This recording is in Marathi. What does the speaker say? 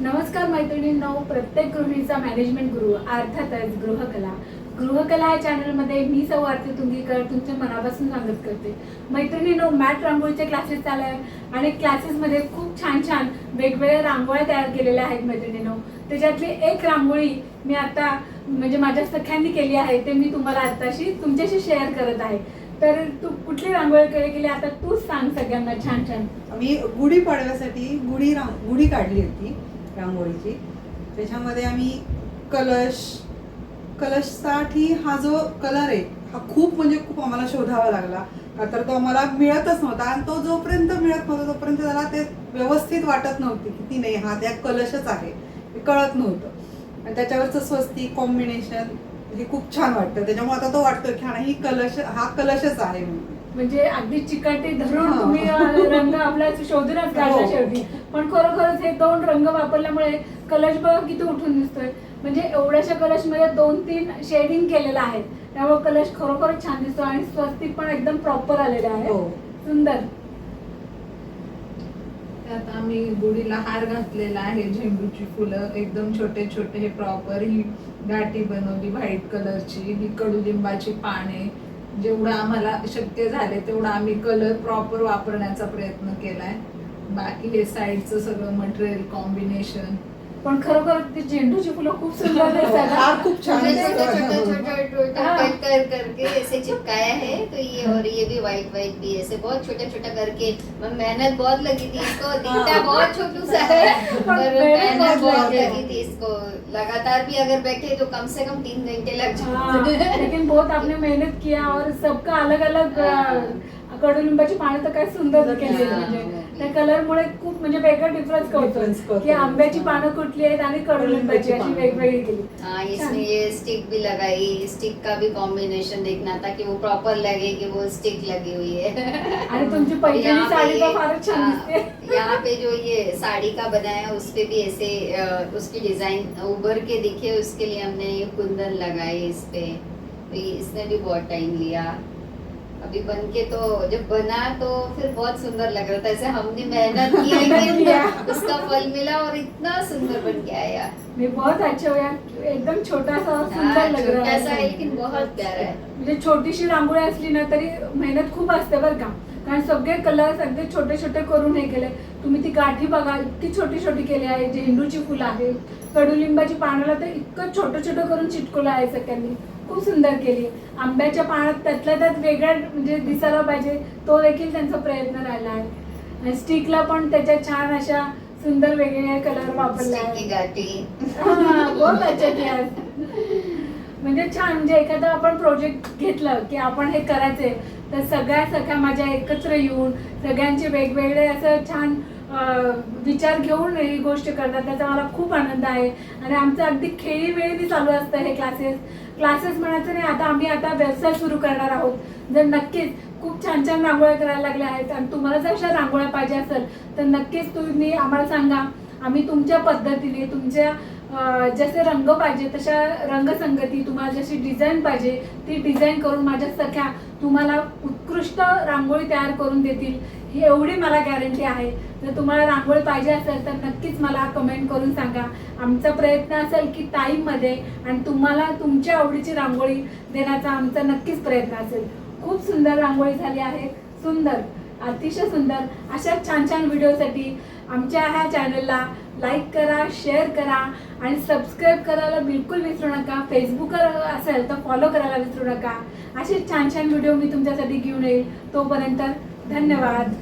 नमस्कार मैत्रिणींनो, प्रत्येक गृहिणीचा मॅनेजमेंट गुरु अर्थातच गृहकला या चॅनलमध्ये मी सौ आरती तुंगीकर तुमच्या मनापासून स्वागत करते. मैत्रिणींनो, मॅट रांगोळीचे क्लासेस चालू आहे आणि क्लासेसमध्ये खूप छान छान वेगवेगळ्या रांगोळ्या तयार केलेल्या आहेत. मैत्रिणींनो, त्याच्यातली एक रांगोळी मी आता म्हणजे माझ्या सख्यांनी केली आहे, ते मी तुम्हाला आताशी तुमच्याशी शेअर करत आहे. तर तू कुठली रांगोळी केली आता तूच सांग सगळ्यांना. छान छान आम्ही गुढीपाडव्यासाठी गुढी काढली होती रांगोळीची. त्याच्यामध्ये आम्ही कलशसाठी हा जो कलर आहे हा खूप आम्हाला शोधावा लागला, का तर तो आम्हाला मिळतच नव्हता. आणि तो जोपर्यंत मिळत नव्हता तोपर्यंत त्याला ते व्यवस्थित वाटत नव्हती की नाही हा त्या कलशच आहे, हे कळत नव्हतं. आणि त्याच्यावरचं स्वस्तिक कॉम्बिनेशन हे खूप छान वाटतं. त्याच्यामुळे आता तो वाटतं की हा कलशच आहे म्हणून. म्हणजे अगदी चिकाटी धरून तुम्ही रंग आपला शोधूनच काढला शेवटी. पण खरोखरच हे दोन रंग वापरल्यामुळे कलश बघा किती उठून दिसतोय. म्हणजे एवढ्याशा कलश मध्ये 2-3 शेडिंग केलेलं आहे, त्यामुळे कलश खरोखरच छान दिसतो आणि स्वस्तिक पण एकदम प्रॉपर आलेले आहे. सुंदर. त्यात आम्ही गुढीला हार घातलेला आहे, झेंडूची फुलं एकदम छोटे छोटे, हे प्रॉपर. ही गाठी बनवली व्हाईट कलरची, ही कडुलिंबाची पाने. जेवढं आम्हाला शक्य झाले तेवढं आम्ही कलर प्रॉपर वापरण्याचा प्रयत्न केलाय. बाकी हे साईडचं सगळं मटेरियल कॉम्बिनेशन. पण खरोखर ती झेंडूची फुलं खूप सुंदर दिसतात. खूप छान कट कर करके ऐसे चिपकाया है. तो ये और ये भी वाइट भी ऐसे बहुत छोटा छोटा करके मेहनत बहुत लगी थी इसको. दिखता बहुत छोटू सा है पर मेहनत बहुत लगी थी इसको. लगातार भी अगर बैठे तो कम से कम 3 घंटे लग जाते. लेकिन बहुत आपने मेहनत किया और सबका अलग अलग. कडुलिंबाची पाने तर काय सुंदर केली. म्हणजे त्या कलर मुळे खूप म्हणजे वेगळा डिफरन्स कळतो की आंब्याची पानं कुठली आहेत आणि कडुलिंबाची अशी वेगवेगळी केली. इसमें ये स्टिक भी लगाई. स्टिक का भी कॉम्बिनेशन देखना था कि वो प्रॉपर लगे कि वो स्टिक लगी हुई है. आणि तुमची पैठणी साडी तर फारच छान दिसते. यहाँ पे जो ये साड़ी का बनाया उस पे भी ऐसे उसकी डिजाइन उभर के दिखे, उसके लिए हमने ये कुंदन लगाए इस पे. तो इसने भी बहुत टाइम लिया. अभी बन के तो जब बना तो फिर बहुत सुंदर लग रहा था. ऐसे हमने मेहनत की लेकिन उसका फल मिला और इतना सुंदर बन के आया. मी बहुत अच्छा हुआ. एकदम छोटा सा सुंदर लग रहा है. छोटा सा है लेकिन बहुत प्यारा है. म्हणजे छोटीशी रांगोळी असली ना तरी मेहनत खूप असते बरं का. कारण सगळे कलर अगदी छोटे छोटे करून हे केले. तुम्ही ती गाठी बघा इतकी छोटी छोटी केली आहे. झेंडूची फुलं आहे, कडुलिंबाची पानाला तर इतकं छोटं छोटं करून चिटकवलं आहे सगळ्यांनी. खूप सुंदर केली. आंब्याच्या पानात त्यातल्या त्यात वेगळ्या म्हणजे दिसायला पाहिजे तो देखील त्यांचा प्रयत्न राहिला आहे. आणि स्टिकला पण त्याच्या छान अशा सुंदर वेगवेगळे कलर वापरले आहेत. बहुत अच्छा किया. म्हणजे छान. म्हणजे एखादा आपण प्रोजेक्ट घेतलं की आपण हे करायचंय तर सगळ्या माझ्या एकत्र येऊन सगळ्यांचे वेगवेगळे असं छान विचार घेऊन ही गोष्ट करतात. त्याचा मला खूप आनंद आहे. आणि आमचं अगदी खेळीवेळी चालू असतं हे क्लासेस म्हणायचं नाही. आता व्यवसाय सुरू करणार आहोत. जर नक्कीच खूप छान छान रांगोळ्या करायला लागल्या आहेत आणि तुम्हाला जर अशा रांगोळ्या पाहिजे असेल तर नक्कीच तुम्ही आम्हाला सांगा. आम्ही तुमच्या पद्धतीने तुमच्या जसे रंग पाहिजे तशा रंगसंगती, तुम्हाला जशी डिझाईन पाहिजे ती डिझाईन करून माझ्या सख्या तुम्हाला उत्कृष्ट रांगोळी तयार करून देतील, ही एवढी मला गॅरंटी आहे. जर तुम्हाला रांगोळी पाहिजे असेल तर नक्कीच मला कमेंट करून सांगा. आमचा प्रयत्न असेल की टाईममध्ये आणि तुम्हाला तुमच्या आवडीची रांगोळी देण्याचा आमचा नक्कीच प्रयत्न असेल. खूप सुंदर रांगोळी झाली आहे. सुंदर, अतिशय सुंदर. अशा छान छान व्हिडिओसाठी आमच्या ह्या चॅनलला लाईक करा, शेअर करा आणि सबस्क्राईब करायला बिलकुल विसरू नका. फेसबुकवर असेल तर फॉलो करायला विसरू नका. असे छान छान व्हिडिओ मी तुमच्यासाठी घेऊन येईल. तोपर्यंत धन्यवाद.